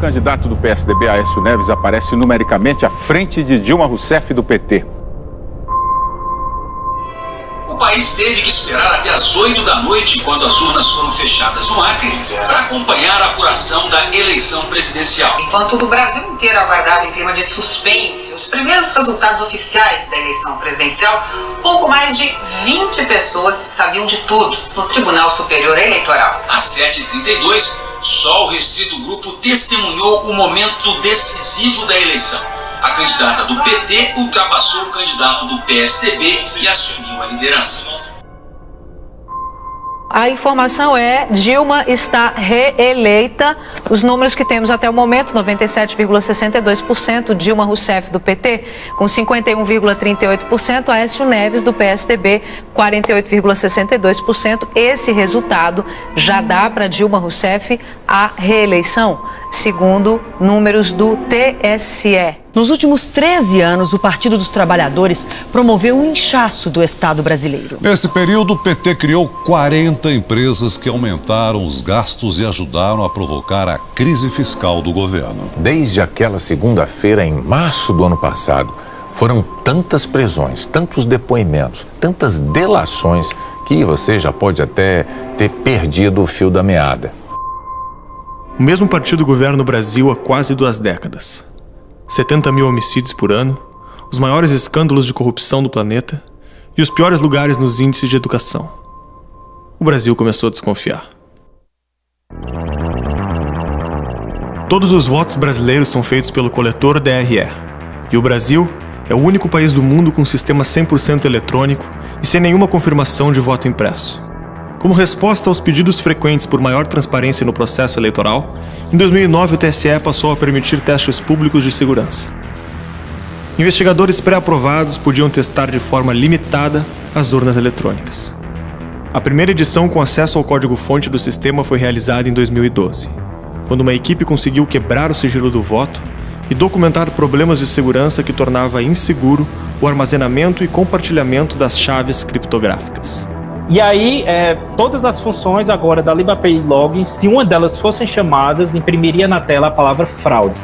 candidato do PSDB, Aécio Neves, aparece numericamente à frente de Dilma Rousseff do PT. O país teve que esperar até as 8 da noite, quando as urnas foram fechadas no Acre, para acompanhar a apuração da eleição presidencial. Enquanto o Brasil inteiro aguardava em clima de suspense os primeiros resultados oficiais da eleição presidencial, pouco mais de 20 pessoas sabiam de tudo no Tribunal Superior Eleitoral. Às 7h32, só o restrito grupo testemunhou o momento decisivo da eleição. A candidata do PT ultrapassou o candidato do PSDB e assumiu a liderança. A informação é: Dilma está reeleita. Os números que temos até o momento: 97,62% Dilma Rousseff do PT, com 51,38%, Aécio Neves do PSDB, 48,62%. Esse resultado já dá para Dilma Rousseff a reeleição, segundo números do TSE. Nos últimos 13 anos, o Partido dos Trabalhadores promoveu um inchaço do Estado brasileiro. Nesse período, o PT criou 40 empresas que aumentaram os gastos e ajudaram a provocar a crise fiscal do governo. Desde aquela segunda-feira, em março do ano passado, foram tantas prisões, tantos depoimentos, tantas delações, que você já pode até ter perdido o fio da meada. O mesmo partido governa o Brasil há quase 2 décadas. 70 mil homicídios por ano, os maiores escândalos de corrupção do planeta e os piores lugares nos índices de educação. O Brasil começou a desconfiar. Todos os votos brasileiros são feitos pelo coletor DRE. E o Brasil é o único país do mundo com um sistema 100% eletrônico e sem nenhuma confirmação de voto impresso. Como resposta aos pedidos frequentes por maior transparência no processo eleitoral, em 2009 o TSE passou a permitir testes públicos de segurança. Investigadores pré-aprovados podiam testar de forma limitada as urnas eletrônicas. A primeira edição com acesso ao código-fonte do sistema foi realizada em 2012, quando uma equipe conseguiu quebrar o sigilo do voto e documentar problemas de segurança que tornava inseguro o armazenamento e compartilhamento das chaves criptográficas. E aí, todas as funções agora da LibAPI Login, se uma delas fossem chamadas, imprimiria na tela a palavra fraude.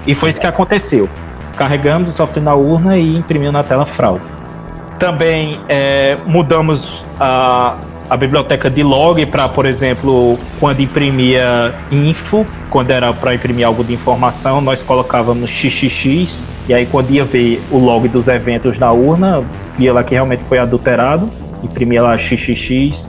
E foi isso que aconteceu. Carregamos o software na urna e imprimimos na tela fraude. Também mudamos a biblioteca de log para, por exemplo, quando imprimia info, quando era para imprimir algo de informação, nós colocávamos XXX, e aí quando ia ver o log dos eventos na urna, via lá que realmente foi adulterado. Imprimia lá XXX.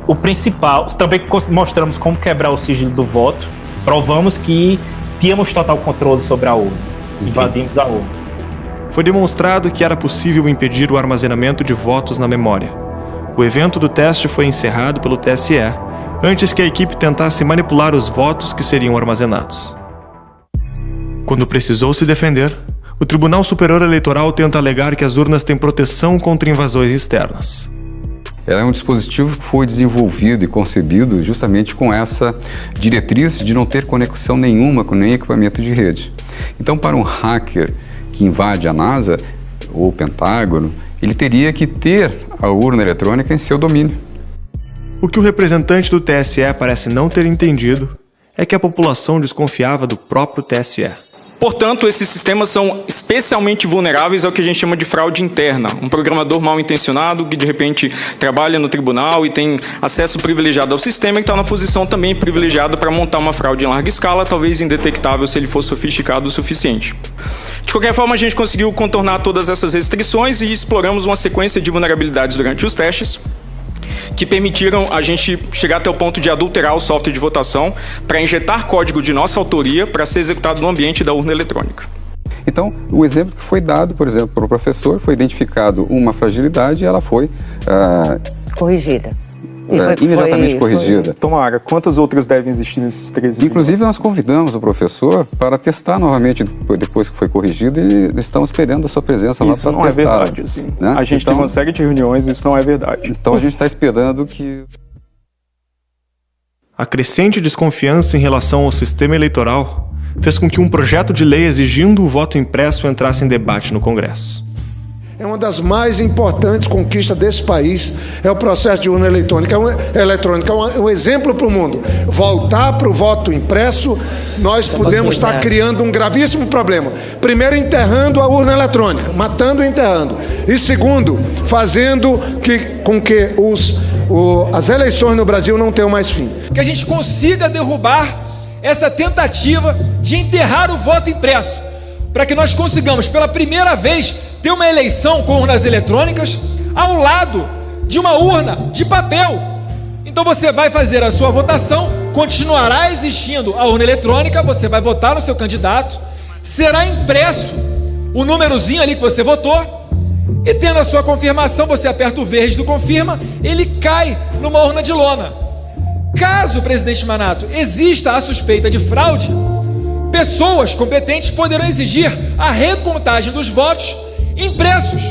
O principal, também mostramos como quebrar o sigilo do voto. Provamos que tínhamos total controle sobre a urna. Invadimos a urna. Foi demonstrado que era possível impedir o armazenamento de votos na memória. O evento do teste foi encerrado pelo TSE, antes que a equipe tentasse manipular os votos que seriam armazenados. Quando precisou se defender, o Tribunal Superior Eleitoral tenta alegar que as urnas têm proteção contra invasões externas. Ela é um dispositivo que foi desenvolvido e concebido justamente com essa diretriz de não ter conexão nenhuma com nenhum equipamento de rede. Então, para um hacker que invade a NASA ou o Pentágono, ele teria que ter a urna eletrônica em seu domínio. O que o representante do TSE parece não ter entendido é que a população desconfiava do próprio TSE. Portanto, esses sistemas são especialmente vulneráveis ao que a gente chama de fraude interna. Um programador mal intencionado que, de repente, trabalha no tribunal e tem acesso privilegiado ao sistema e está na posição também privilegiada para montar uma fraude em larga escala, talvez indetectável se ele for sofisticado o suficiente. De qualquer forma, a gente conseguiu contornar todas essas restrições e exploramos uma sequência de vulnerabilidades durante os testes, que permitiram a gente chegar até o ponto de adulterar o software de votação para injetar código de nossa autoria para ser executado no ambiente da urna eletrônica. Então, o exemplo que foi dado, por exemplo, para o professor, foi identificado uma fragilidade e ela foi corrigida. Imediatamente corrigida. Tomara, quantas outras devem existir nesses 13 milhões? Inclusive, nós convidamos o professor para testar novamente depois que foi corrigido e estamos esperando a sua presença lá para testar. Isso não é verdade, assim. Né? A gente teve uma série de reuniões e isso não é verdade. Então, a gente está esperando que... A crescente desconfiança em relação ao sistema eleitoral fez com que um projeto de lei exigindo o voto impresso entrasse em debate no Congresso. É uma das mais importantes conquistas desse país, é o processo de urna eletrônica. É um exemplo para o mundo. Voltar para o voto impresso, nós podemos estar criando um gravíssimo problema. Primeiro, enterrando a urna eletrônica, matando e enterrando. E segundo, fazendo com que as eleições no Brasil não tenham mais fim. Que a gente consiga derrubar essa tentativa de enterrar o voto impresso, para que nós consigamos, pela primeira vez, ter uma eleição com urnas eletrônicas ao lado de uma urna de papel. Então você vai fazer a sua votação, continuará existindo a urna eletrônica, você vai votar no seu candidato, será impresso o númerozinho ali que você votou, e tendo a sua confirmação, você aperta o verde do confirma, ele cai numa urna de lona. Caso, presidente Manato, exista a suspeita de fraude, pessoas competentes poderão exigir a recontagem dos votos impressos.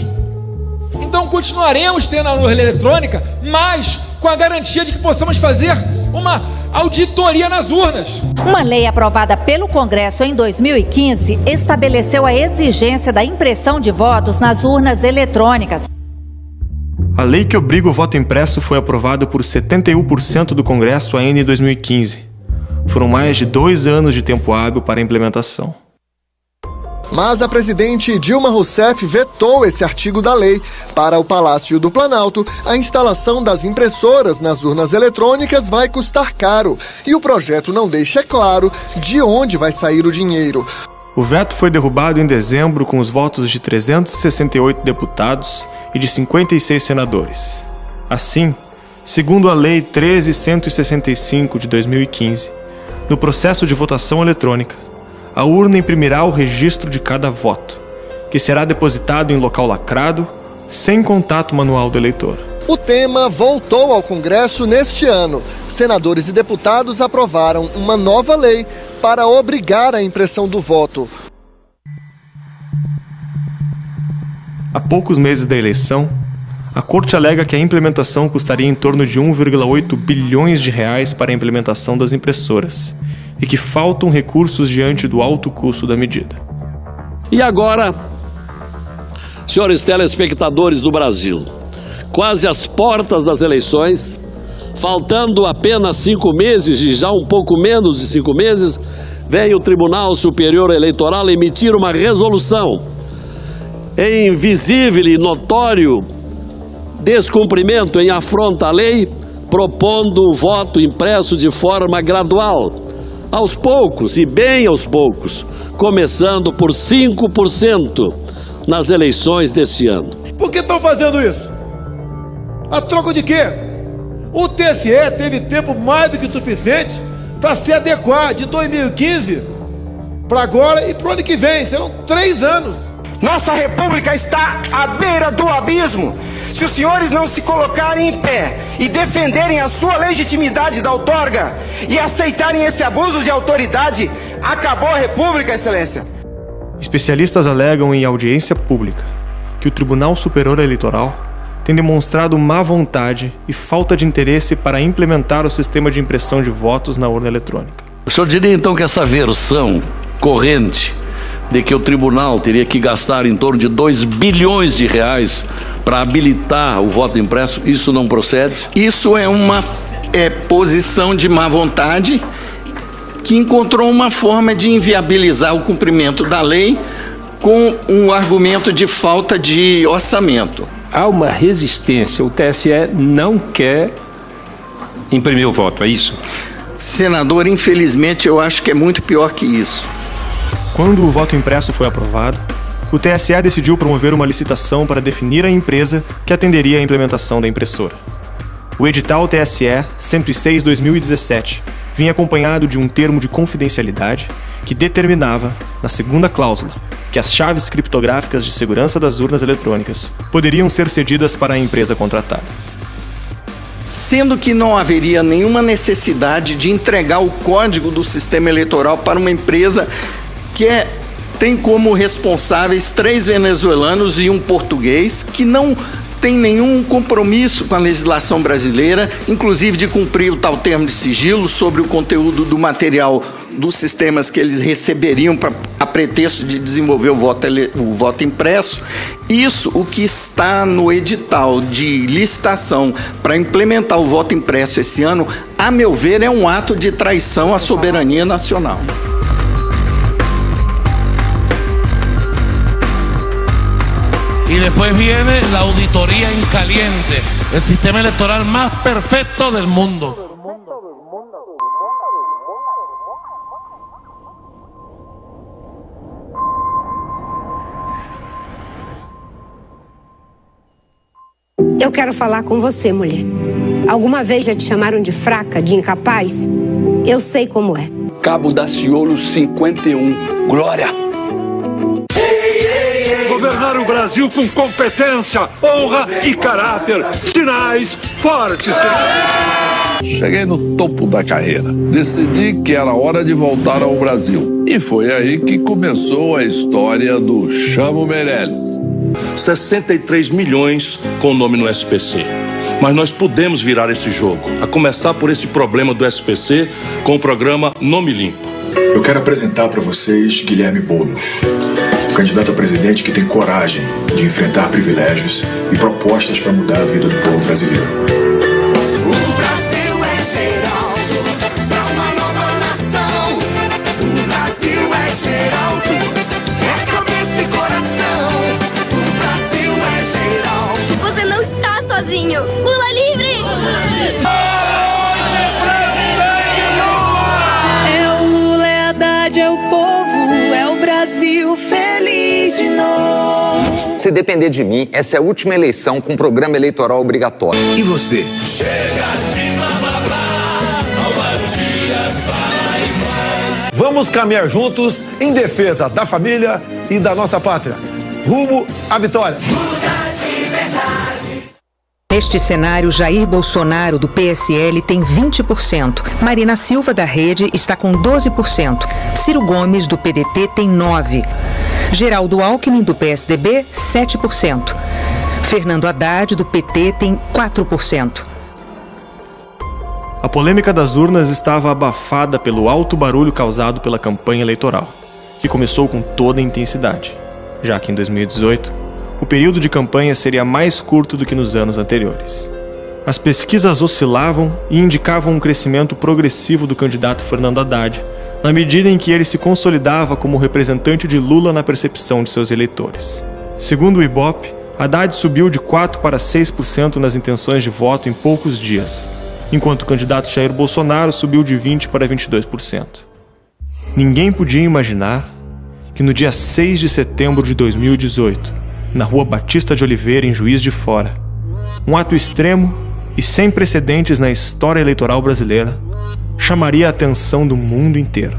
Então continuaremos tendo a urna eletrônica, mas com a garantia de que possamos fazer uma auditoria nas urnas. Uma lei aprovada pelo Congresso em 2015 estabeleceu a exigência da impressão de votos nas urnas eletrônicas. A lei que obriga o voto impresso foi aprovada por 71% do Congresso ainda em 2015. Foram mais de 2 anos de tempo hábil para a implementação. Mas a presidente Dilma Rousseff vetou esse artigo da lei. Para o Palácio do Planalto, a instalação das impressoras nas urnas eletrônicas vai custar caro. E o projeto não deixa claro de onde vai sair o dinheiro. O veto foi derrubado em dezembro com os votos de 368 deputados e de 56 senadores. Assim, segundo a Lei 13.165 de 2015, no processo de votação eletrônica, a urna imprimirá o registro de cada voto, que será depositado em local lacrado, sem contato manual do eleitor. O tema voltou ao Congresso neste ano. Senadores e deputados aprovaram uma nova lei para obrigar a impressão do voto. Há poucos meses da eleição, a Corte alega que a implementação custaria em torno de 1,8 bilhões de reais para a implementação das impressoras e que faltam recursos diante do alto custo da medida. E agora, senhores telespectadores do Brasil, quase às portas das eleições, faltando apenas 5 meses e já um pouco menos de 5 meses, vem o Tribunal Superior Eleitoral emitir uma resolução em visível e notório descumprimento, em afronta à lei, propondo o voto impresso de forma gradual, aos poucos e bem aos poucos, começando por 5% nas eleições deste ano. Por que estão fazendo isso? A troco de quê? O TSE teve tempo mais do que suficiente para se adequar de 2015 para agora e para o ano que vem. Serão 3 anos. Nossa república está à beira do abismo. Se os senhores não se colocarem em pé e defenderem a sua legitimidade da outorga e aceitarem esse abuso de autoridade, acabou a república, excelência. Especialistas alegam em audiência pública que o Tribunal Superior Eleitoral tem demonstrado má vontade e falta de interesse para implementar o sistema de impressão de votos na urna eletrônica. O senhor diria então que essa versão corrente de que o tribunal teria que gastar em torno de 2 bilhões de reais para habilitar o voto impresso, isso não procede? Isso é uma posição de má vontade que encontrou uma forma de inviabilizar o cumprimento da lei com um argumento de falta de orçamento. Há uma resistência, o TSE não quer imprimir o voto, é isso? Senador, infelizmente eu acho que é muito pior que isso. Quando o voto impresso foi aprovado, o TSE decidiu promover uma licitação para definir a empresa que atenderia à implementação da impressora. O edital TSE 106/2017 vinha acompanhado de um termo de confidencialidade que determinava, na segunda cláusula, que as chaves criptográficas de segurança das urnas eletrônicas poderiam ser cedidas para a empresa contratada. Sendo que não haveria nenhuma necessidade de entregar o código do sistema eleitoral para uma empresa que tem como responsáveis 3 venezuelanos e um português que não tem nenhum compromisso com a legislação brasileira, inclusive de cumprir o tal termo de sigilo sobre o conteúdo do material dos sistemas que eles receberiam a pretexto de desenvolver o voto impresso. Isso, o que está no edital de licitação para implementar o voto impresso esse ano, a meu ver, é um ato de traição à soberania nacional. Y después viene la auditoría en caliente, el sistema electoral más perfecto del mundo. Eu quero falar com você, mulher. Alguma vez já te chamaram de fraca, de incapaz? Eu sei como é. Cabo Daciolo 51. Glória! Governar o Brasil com competência, honra e caráter. Sinais fortes. Cheguei no topo da carreira. Decidi que era hora de voltar ao Brasil. E foi aí que começou a história do Chamo Meirelles. 63 milhões com o nome no SPC. Mas nós podemos virar esse jogo, a começar por esse problema do SPC com o programa Nome Limpo. Eu quero apresentar para vocês Guilherme Boulos, candidato a presidente que tem coragem de enfrentar privilégios e propostas para mudar a vida do povo brasileiro. O Brasil é Geraldo, pra uma nova nação. O Brasil é Geraldo, é cabeça e coração. O Brasil é Geraldo. Você não está sozinho. Lula livre! Boa noite, presidente Lula! É o Lula, é a Haddad, é o povo, é o Brasil feliz de novo. Se depender de mim, essa é a última eleição com programa eleitoral obrigatório. E você? Chega de blá, Álvaro Dias vai. Vamos caminhar juntos em defesa da família e da nossa pátria. Rumo à vitória. Neste cenário, Jair Bolsonaro, do PSL, tem 20%. Marina Silva, da Rede, está com 12%. Ciro Gomes, do PDT, tem 9%. Geraldo Alckmin, do PSDB, 7%. Fernando Haddad, do PT, tem 4%. A polêmica das urnas estava abafada pelo alto barulho causado pela campanha eleitoral, que começou com toda a intensidade, já que em 2018, o período de campanha seria mais curto do que nos anos anteriores. As pesquisas oscilavam e indicavam um crescimento progressivo do candidato Fernando Haddad, na medida em que ele se consolidava como representante de Lula na percepção de seus eleitores. Segundo o Ibope, Haddad subiu de 4% para 6% nas intenções de voto em poucos dias, enquanto o candidato Jair Bolsonaro subiu de 20% para 22%. Ninguém podia imaginar que no dia 6 de setembro de 2018, na Rua Batista de Oliveira, em Juiz de Fora, um ato extremo e sem precedentes na história eleitoral brasileira chamaria a atenção do mundo inteiro.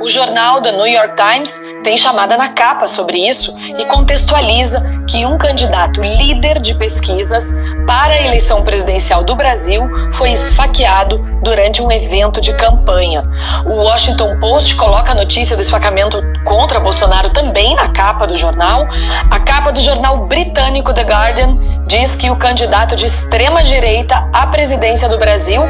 O jornal The New York Times tem chamada na capa sobre isso e contextualiza que um candidato líder de pesquisas para a eleição presidencial do Brasil foi esfaqueado durante um evento de campanha. O Washington Post coloca a notícia do esfaqueamento contra Bolsonaro também na capa do jornal. A capa do jornal britânico The Guardian diz que o candidato de extrema-direita à presidência do Brasil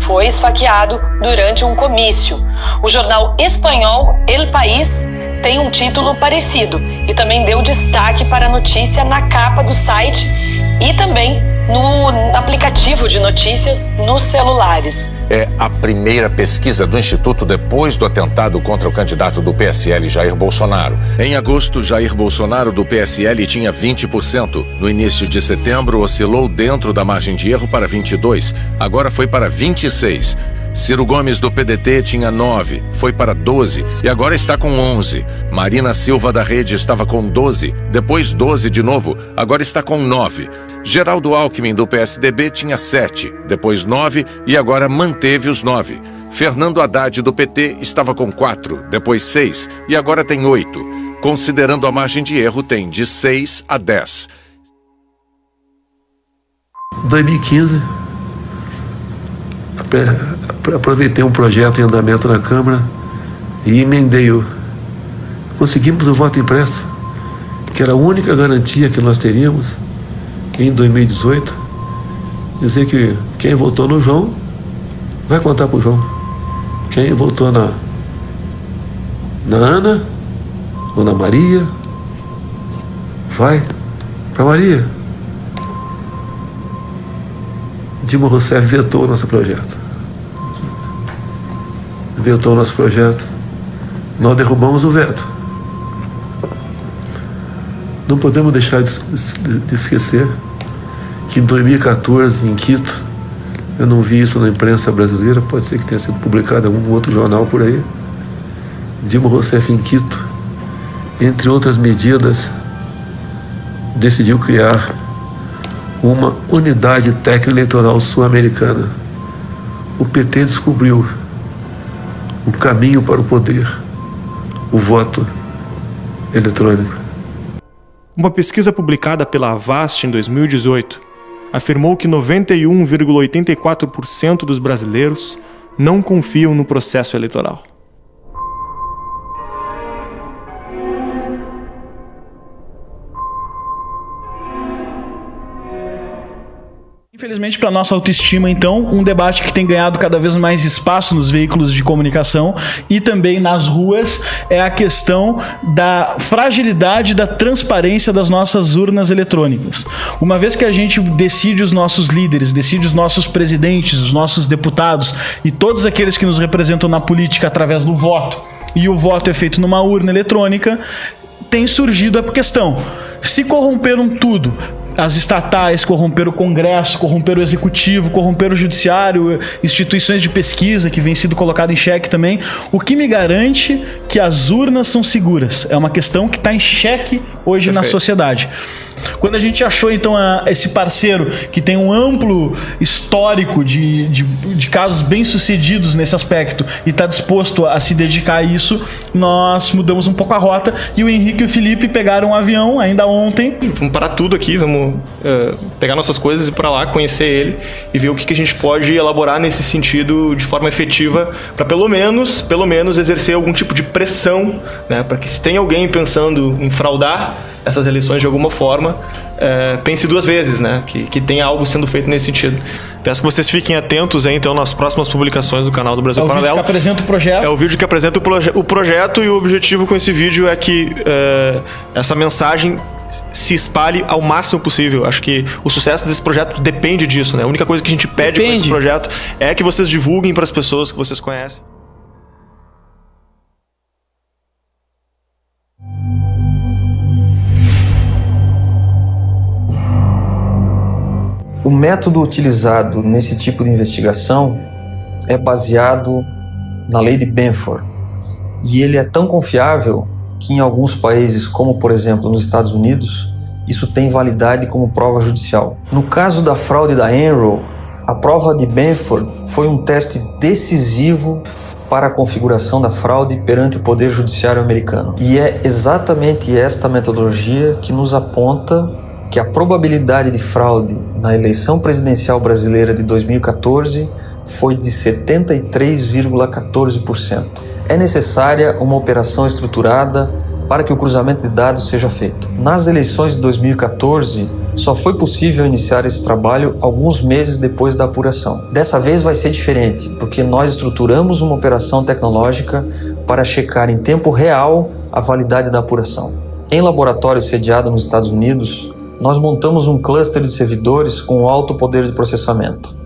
foi esfaqueado durante um comício. O jornal espanhol El País tem um título parecido e também deu destaque para a notícia na capa do site e também no aplicativo de notícias nos celulares. É a primeira pesquisa do Instituto depois do atentado contra o candidato do PSL, Jair Bolsonaro. Em agosto, Jair Bolsonaro, do PSL, tinha 20%. No início de setembro, oscilou dentro da margem de erro para 22%. Agora foi para 26%. Ciro Gomes, do PDT, tinha 9%, foi para 12% e agora está com 11%. Marina Silva, da Rede, estava com 12%, depois 12% de novo, agora está com 9%. Geraldo Alckmin, do PSDB, tinha 7%, depois 9% e agora manteve os 9%. Fernando Haddad, do PT, estava com 4%, depois 6% e agora tem 8%. Considerando a margem de erro, tem de 6 a 10. 2015, aproveitei um projeto em andamento na Câmara e emendei-o. Conseguimos o voto impresso, que era a única garantia que nós teríamos em 2018. Dizer que quem votou no João vai contar para o João. Quem votou na Ana ou na Maria vai para Maria. Dilma Rousseff vetou o nosso projeto. Vetou o nosso projeto. Nós derrubamos o veto. Não podemos deixar de esquecer que em 2014, em Quito, eu não vi isso na imprensa brasileira, pode ser que tenha sido publicado em algum outro jornal por aí, Dilma Rousseff em Quito, entre outras medidas, decidiu criar uma unidade técnica eleitoral sul-americana. O PT descobriu o caminho para o poder, o voto eletrônico. Uma pesquisa publicada pela Avast em 2018 afirmou que 91,84% dos brasileiros não confiam no processo eleitoral. Infelizmente, para nossa autoestima, então, um debate que tem ganhado cada vez mais espaço nos veículos de comunicação e também nas ruas é a questão da fragilidade da transparência das nossas urnas eletrônicas. Uma vez que a gente decide os nossos líderes, decide os nossos presidentes, os nossos deputados e todos aqueles que nos representam na política através do voto, e o voto é feito numa urna eletrônica, tem surgido a questão: se corromperam tudo, as estatais corromperam o Congresso, corromperam o Executivo, corromperam o Judiciário, instituições de pesquisa que vem sido colocado em xeque também. O que me garante que as urnas são seguras? É uma questão que está em xeque hoje na sociedade. Quando a gente achou, então, esse parceiro que tem um amplo histórico de casos bem-sucedidos nesse aspecto e está disposto a se dedicar a isso, nós mudamos um pouco a rota e o Henrique e o Felipe pegaram um avião ainda ontem. Vamos parar tudo aqui, vamos pegar nossas coisas e ir para lá, conhecer ele e ver o que a gente pode elaborar nesse sentido de forma efetiva para pelo menos exercer algum tipo de pressão, né, para que se tem alguém pensando em fraudar essas eleições de alguma forma, pense duas vezes, né? Que tenha algo sendo feito nesse sentido. Peço que vocês fiquem atentos aí, então, nas próximas publicações do canal do Brasil Paralelo. É o vídeo que apresenta o projeto. É o vídeo que apresenta o projeto, e o objetivo com esse vídeo é que essa mensagem se espalhe ao máximo possível. Acho que o sucesso desse projeto depende disso, né? A única coisa que a gente pede com esse projeto é que vocês divulguem para as pessoas que vocês conhecem. O método utilizado nesse tipo de investigação é baseado na lei de Benford, e ele é tão confiável que em alguns países, como por exemplo nos Estados Unidos, isso tem validade como prova judicial. No caso da fraude da Enron, a prova de Benford foi um teste decisivo para a configuração da fraude perante o Poder Judiciário americano. E é exatamente esta metodologia que nos aponta que a probabilidade de fraude na eleição presidencial brasileira de 2014 foi de 73,14%. É necessária uma operação estruturada para que o cruzamento de dados seja feito. Nas eleições de 2014, só foi possível iniciar esse trabalho alguns meses depois da apuração. Dessa vez vai ser diferente, porque nós estruturamos uma operação tecnológica para checar em tempo real a validade da apuração. Em laboratório sediado nos Estados Unidos, nós montamos um cluster de servidores com alto poder de processamento.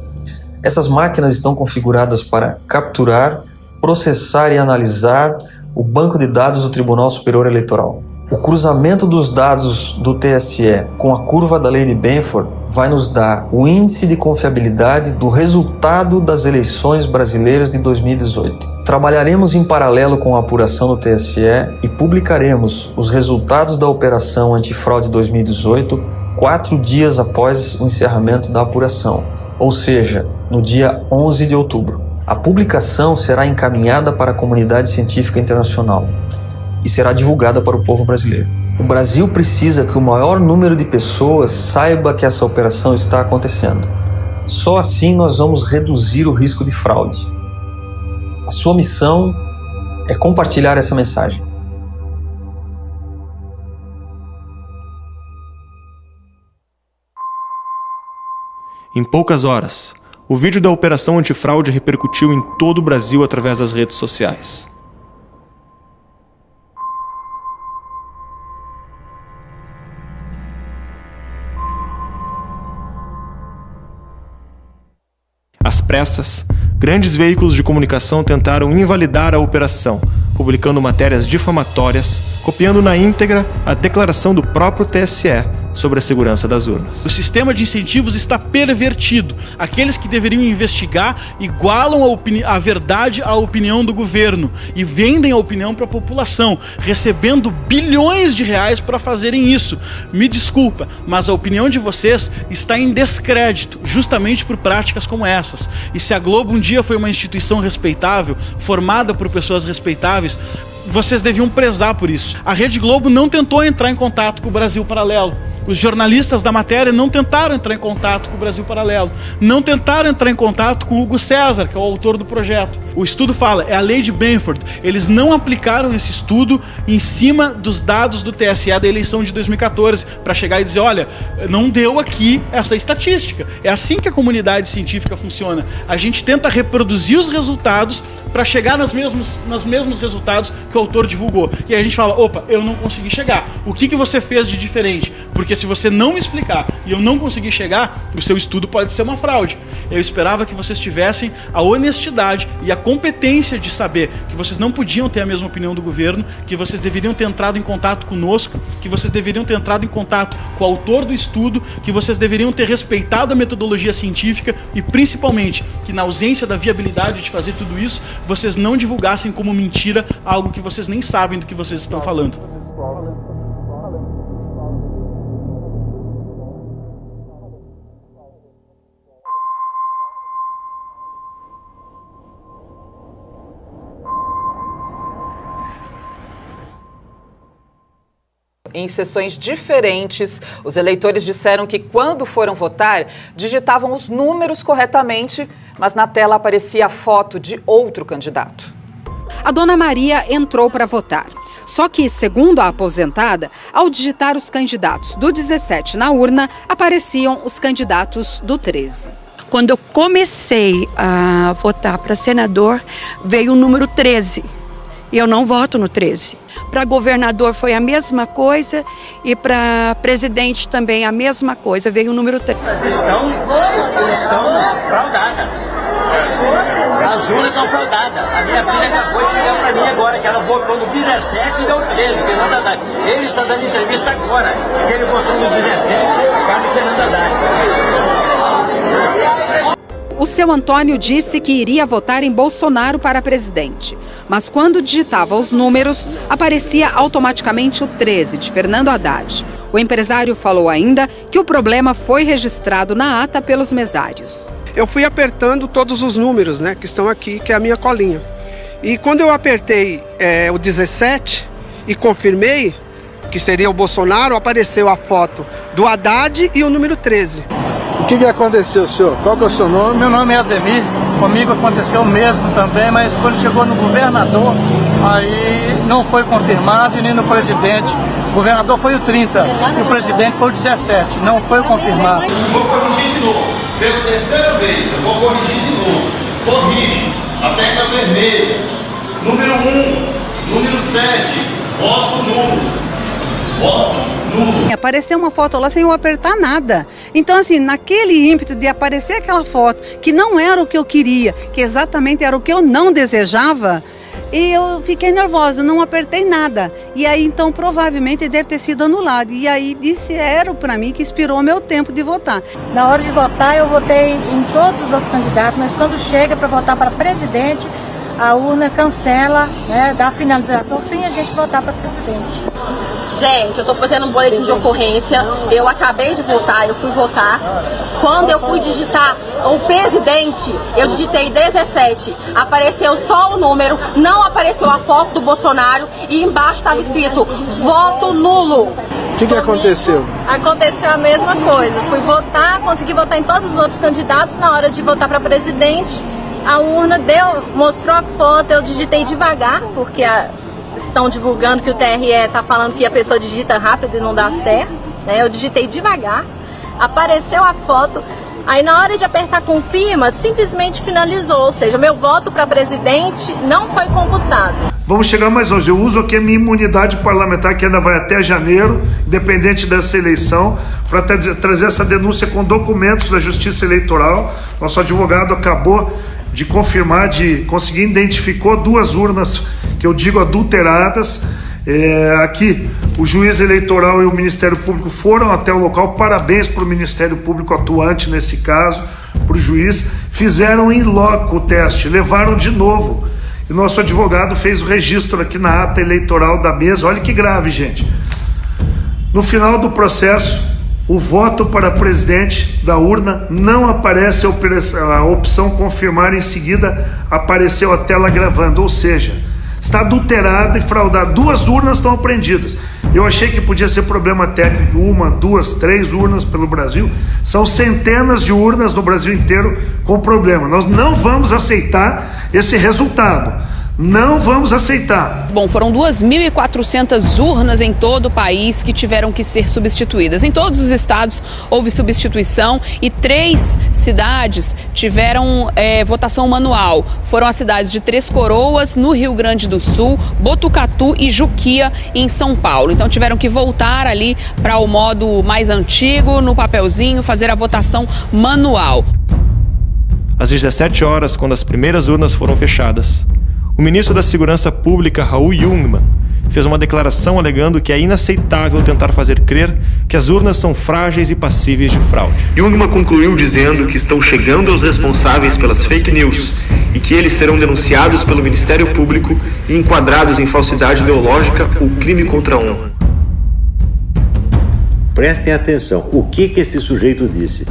Essas máquinas estão configuradas para capturar, processar e analisar o banco de dados do Tribunal Superior Eleitoral. O cruzamento dos dados do TSE com a curva da lei de Benford vai nos dar o índice de confiabilidade do resultado das eleições brasileiras de 2018. Trabalharemos em paralelo com a apuração do TSE e publicaremos os resultados da Operação Antifraude 2018 4 dias após o encerramento da apuração, ou seja, no dia 11 de outubro. A publicação será encaminhada para a comunidade científica internacional. e será divulgada para o povo brasileiro. O Brasil precisa que o maior número de pessoas saiba que essa operação está acontecendo. Só assim nós vamos reduzir o risco de fraude. A sua missão é compartilhar essa mensagem. Em poucas horas, o vídeo da operação antifraude repercutiu em todo o Brasil através das redes sociais. Às pressas, grandes veículos de comunicação tentaram invalidar a operação, publicando matérias difamatórias, copiando na íntegra a declaração do próprio TSE sobre a segurança das urnas. O sistema de incentivos está pervertido. Aqueles que deveriam investigar igualam a verdade à opinião do governo e vendem a opinião para a população, recebendo bilhões de reais para fazerem isso. Me desculpa, mas a opinião de vocês está em descrédito, justamente por práticas como essas. E se a Globo um dia foi uma instituição respeitável, formada por pessoas respeitáveis, vocês deviam prezar por isso. A Rede Globo não tentou entrar em contato com o Brasil Paralelo. Os jornalistas da matéria não tentaram entrar em contato com o Brasil Paralelo. Não tentaram entrar em contato com o Hugo César, que é o autor do projeto. O estudo fala, é a lei de Benford. Eles não aplicaram esse estudo em cima dos dados do TSE da eleição de 2014, para chegar e dizer, olha, não deu aqui essa estatística. É assim que a comunidade científica funciona. A gente tenta reproduzir os resultados para chegar nos mesmos resultados que o autor divulgou. E aí a gente fala, opa, eu não consegui chegar. O que você fez de diferente? Porque se você não me explicar e eu não conseguir chegar, o seu estudo pode ser uma fraude. Eu esperava que vocês tivessem a honestidade e a competência de saber que vocês não podiam ter a mesma opinião do governo, que vocês deveriam ter entrado em contato conosco, que vocês deveriam ter entrado em contato com o autor do estudo, que vocês deveriam ter respeitado a metodologia científica e, principalmente, que na ausência da viabilidade de fazer tudo isso, vocês não divulgassem como mentira algo que vocês nem sabem do que vocês estão falando. Em sessões diferentes, os eleitores disseram que quando foram votar, digitavam os números corretamente, mas na tela aparecia a foto de outro candidato. A dona Maria entrou para votar. Só que, segundo a aposentada, ao digitar os candidatos do 17 na urna, apareciam os candidatos do 13. Quando eu comecei a votar para senador, veio o número 13. E eu não voto no 13. Para governador foi a mesma coisa e para presidente também a mesma coisa, veio o número 13. Elas estão fraudadas. As urnas estão fraudadas. A minha filha acabou de ligar para mim agora, que ela votou no 17 e deu 13, Fernando Haddad. Ele está dando entrevista agora, que ele votou no 17, cabe Fernando Haddad. O seu Antônio disse que iria votar em Bolsonaro para presidente. Mas quando digitava os números, aparecia automaticamente o 13 de Fernando Haddad. O empresário falou ainda que o problema foi registrado na ata pelos mesários. Eu fui apertando todos os números, né, que estão aqui, que é a minha colinha. E quando eu apertei o 17 e confirmei que seria o Bolsonaro, apareceu a foto do Haddad e o número 13. O que aconteceu, senhor? Qual que é o seu nome? Meu nome é Ademir. Comigo aconteceu o mesmo também, mas quando chegou no governador, aí não foi confirmado e nem no presidente. O governador foi o 30 e o presidente foi o 17. Não foi confirmado. Vou corrigir de novo. Pela terceira vez, eu vou corrigir de novo. Corrige. A tecla vermelha. Número 1. Número 7. Voto nulo. Apareceu uma foto lá sem eu apertar nada. Então, assim, naquele ímpeto de aparecer aquela foto, que não era o que eu queria, que exatamente era o que eu não desejava, e eu fiquei nervosa, não apertei nada. E aí, então, provavelmente deve ter sido anulado. E aí, disseram para mim que expirou o meu tempo de votar. Na hora de votar, eu votei em todos os outros candidatos, mas quando chega para votar para presidente, a urna cancela, né, da finalização sem a gente votar para presidente. Gente, eu tô fazendo um boletim de ocorrência, eu acabei de votar, eu fui votar. Quando eu fui digitar o presidente, eu digitei 17, apareceu só o número, não apareceu a foto do Bolsonaro e embaixo estava escrito voto nulo. O que aconteceu? Aconteceu a mesma coisa, fui votar, consegui votar em todos os outros candidatos, na hora de votar para presidente, a urna mostrou a foto, eu digitei devagar, porque estão divulgando que o TRE está falando que a pessoa digita rápido e não dá certo, né? Eu digitei devagar, apareceu a foto, aí na hora de apertar confirma, simplesmente finalizou, ou seja, meu voto para presidente não foi computado. Vamos chegar mais longe, eu uso aqui a minha imunidade parlamentar, que ainda vai até janeiro, independente dessa eleição, para trazer essa denúncia com documentos da Justiça Eleitoral. Nosso advogado acabou de confirmar, conseguir identificou 2 urnas que eu digo adulteradas. Aqui o juiz eleitoral e o Ministério Público foram até o local, parabéns para o Ministério Público atuante nesse caso, para o juiz, fizeram em loco o teste, levaram de novo, e nosso advogado fez o registro aqui na ata eleitoral da mesa. Olha que grave, gente. No final do processo, o voto para presidente da urna não aparece a opção confirmar, em seguida apareceu a tela gravando, ou seja, está adulterado e fraudado. 2 urnas estão apreendidas. Eu achei que podia ser problema técnico, 1, 2, 3 urnas pelo Brasil. São centenas de urnas no Brasil inteiro com problema. Nós não vamos aceitar esse resultado. Não vamos aceitar. Bom, foram 2.400 urnas em todo o país que tiveram que ser substituídas. Em todos os estados houve substituição e 3 cidades tiveram votação manual. Foram as cidades de Três Coroas, no Rio Grande do Sul, Botucatu e Juquia, em São Paulo. Então tiveram que voltar ali para o modo mais antigo, no papelzinho, fazer a votação manual. Às 17 horas, quando as primeiras urnas foram fechadas, o ministro da Segurança Pública, Raul Jungmann, fez uma declaração alegando que é inaceitável tentar fazer crer que as urnas são frágeis e passíveis de fraude. Jungmann concluiu dizendo que estão chegando aos responsáveis pelas fake news e que eles serão denunciados pelo Ministério Público e enquadrados em falsidade ideológica ou crime contra a honra. Prestem atenção, o que esse sujeito disse?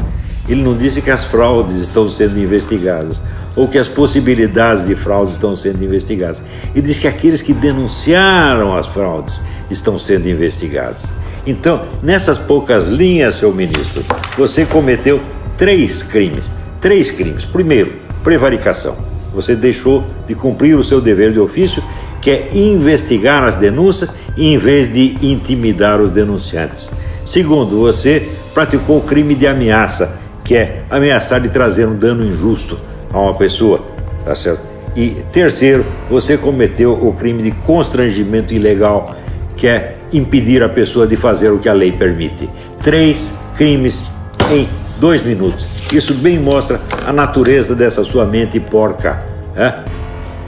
Ele não disse que as fraudes estão sendo investigadas ou que as possibilidades de fraudes estão sendo investigadas. Ele disse que aqueles que denunciaram as fraudes estão sendo investigados. Então, nessas poucas linhas, seu ministro, você cometeu 3 crimes. 3 crimes. Primeiro, prevaricação. Você deixou de cumprir o seu dever de ofício, que é investigar as denúncias em vez de intimidar os denunciantes. Segundo, você praticou o crime de ameaça, que é ameaçar de trazer um dano injusto a uma pessoa, tá certo? E terceiro, você cometeu o crime de constrangimento ilegal, que é impedir a pessoa de fazer o que a lei permite. 3 crimes em 2 minutos. Isso bem mostra a natureza dessa sua mente porca, né?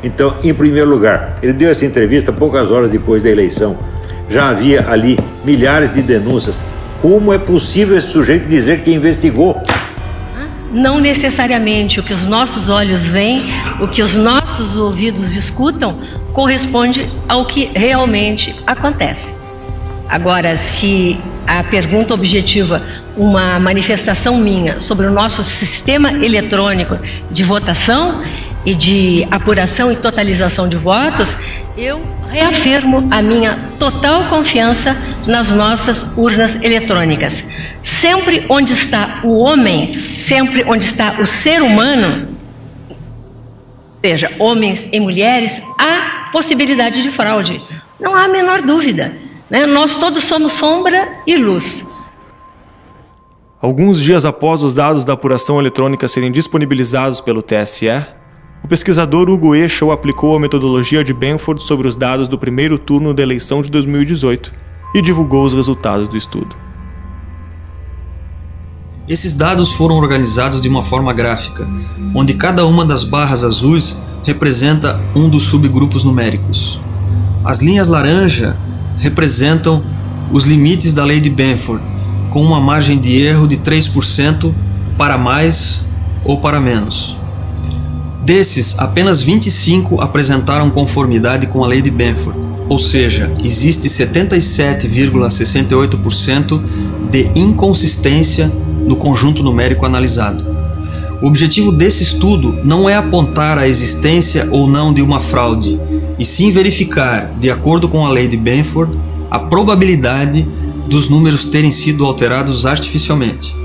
Então, em primeiro lugar, ele deu essa entrevista poucas horas depois da eleição. Já havia ali milhares de denúncias. Como é possível esse sujeito dizer que investigou? Não necessariamente o que os nossos olhos veem, o que os nossos ouvidos escutam, corresponde ao que realmente acontece. Agora, se a pergunta objetiva, uma manifestação minha sobre o nosso sistema eletrônico de votação e de apuração e totalização de votos, eu reafirmo a minha total confiança nas nossas urnas eletrônicas. Sempre onde está o homem, sempre onde está o ser humano, seja homens e mulheres, há possibilidade de fraude. Não há a menor dúvida, né? Nós todos somos sombra e luz. Alguns dias após os dados da apuração eletrônica serem disponibilizados pelo TSE, o pesquisador Hugo Echel aplicou a metodologia de Benford sobre os dados do primeiro turno da eleição de 2018 e divulgou os resultados do estudo. Esses dados foram organizados de uma forma gráfica, onde cada uma das barras azuis representa um dos subgrupos numéricos. As linhas laranja representam os limites da lei de Benford, com uma margem de erro de 3% para mais ou para menos. Desses, apenas 25 apresentaram conformidade com a lei de Benford, ou seja, existe 77,68% de inconsistência no conjunto numérico analisado. O objetivo desse estudo não é apontar a existência ou não de uma fraude, e sim verificar, de acordo com a lei de Benford, a probabilidade dos números terem sido alterados artificialmente.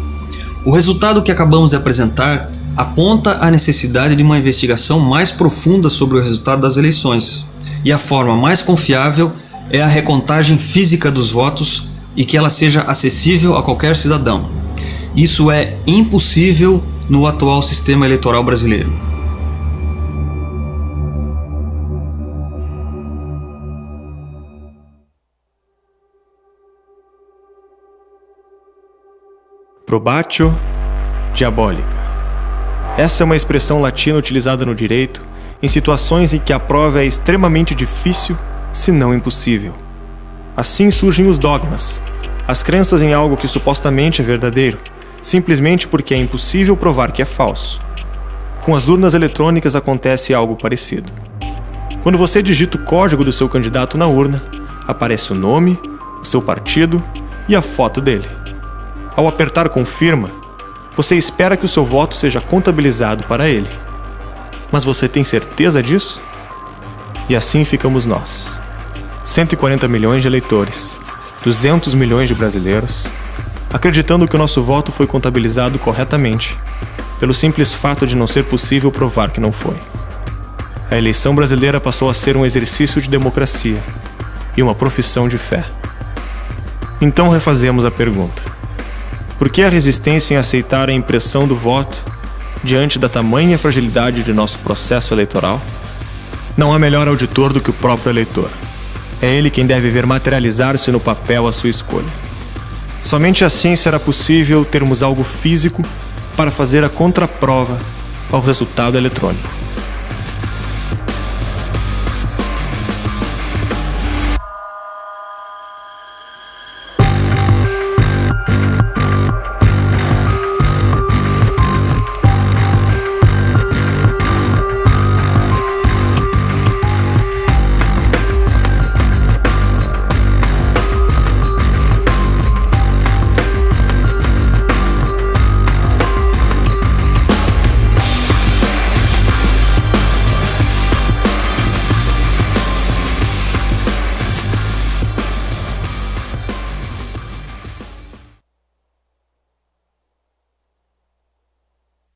O resultado que acabamos de apresentar aponta a necessidade de uma investigação mais profunda sobre o resultado das eleições, e a forma mais confiável é a recontagem física dos votos e que ela seja acessível a qualquer cidadão. Isso é impossível no atual sistema eleitoral brasileiro. Probatio diabolica. Essa é uma expressão latina utilizada no direito em situações em que a prova é extremamente difícil, se não impossível. Assim surgem os dogmas, as crenças em algo que supostamente é verdadeiro, simplesmente porque é impossível provar que é falso. Com as urnas eletrônicas acontece algo parecido. Quando você digita o código do seu candidato na urna, aparece o nome, o seu partido e a foto dele. Ao apertar confirma, você espera que o seu voto seja contabilizado para ele. Mas você tem certeza disso? E assim ficamos nós. 140 milhões de eleitores, 200 milhões de brasileiros, acreditando que o nosso voto foi contabilizado corretamente, pelo simples fato de não ser possível provar que não foi. A eleição brasileira passou a ser um exercício de democracia e uma profissão de fé. Então refazemos a pergunta. Por que a resistência em aceitar a impressão do voto diante da tamanha fragilidade de nosso processo eleitoral? Não há melhor auditor do que o próprio eleitor. É ele quem deve ver materializar-se no papel a sua escolha. Somente assim será possível termos algo físico para fazer a contraprova ao resultado eletrônico.